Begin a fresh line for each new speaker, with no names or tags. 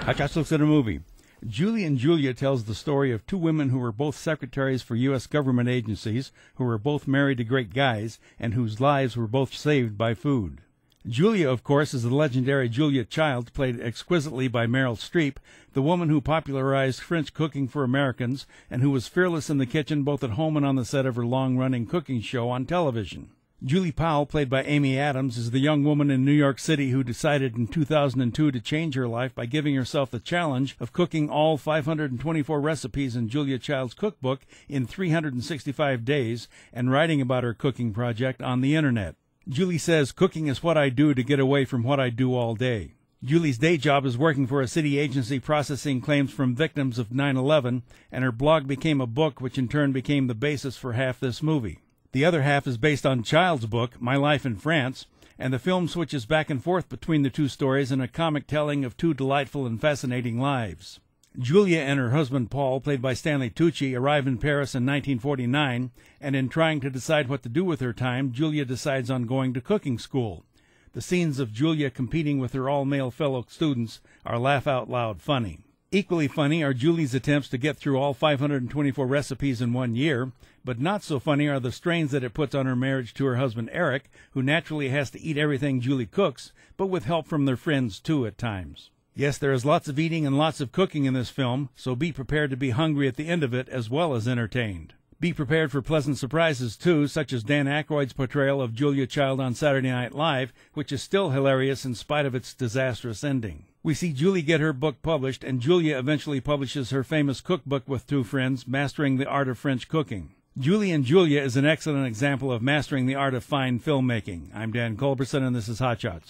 Hotshot looks at a movie. Julie and Julia tells the story of two women who were both secretaries for U.S. government agencies, who were both married to great guys, and whose lives were both saved by food. Julia, of course, is the legendary Julia Childs, played exquisitely by Meryl Streep, the woman who popularized French cooking for Americans and who was fearless in the kitchen both at home and on the set of her long-running cooking show on television. Julie Powell, played by Amy Adams, is the young woman in New York City who decided in 2002 to change her life by giving herself the challenge of cooking all 524 recipes in Julia Child's cookbook in 365 days and writing about her cooking project on the Internet. Julie says, "Cooking is what I do to get away from what I do all day." Julie's day job is working for a city agency processing claims from victims of 9/11, and her blog became a book which in turn became the basis for half this movie. The other half is based on Child's book, My Life in France, and the film switches back and forth between the two stories in a comic telling of two delightful and fascinating lives. Julia and her husband Paul, played by Stanley Tucci, arrive in Paris in 1949, and in trying to decide what to do with her time, Julia decides on going to cooking school. The scenes of Julia competing with her all-male fellow students are laugh-out-loud funny. Equally funny are Julie's attempts to get through all 524 recipes in 1 year, but not so funny are the strains that it puts on her marriage to her husband Eric, who naturally has to eat everything Julie cooks, but with help from their friends too at times. Yes, there is lots of eating and lots of cooking in this film, so be prepared to be hungry at the end of it as well as entertained. Be prepared for pleasant surprises, too, such as Dan Aykroyd's portrayal of Julia Child on Saturday Night Live, which is still hilarious in spite of its disastrous ending. We see Julie get her book published, and Julia eventually publishes her famous cookbook with two friends, Mastering the Art of French Cooking. Julie and Julia is an excellent example of mastering the art of fine filmmaking. I'm Dan Culberson, and this is Hot Shots.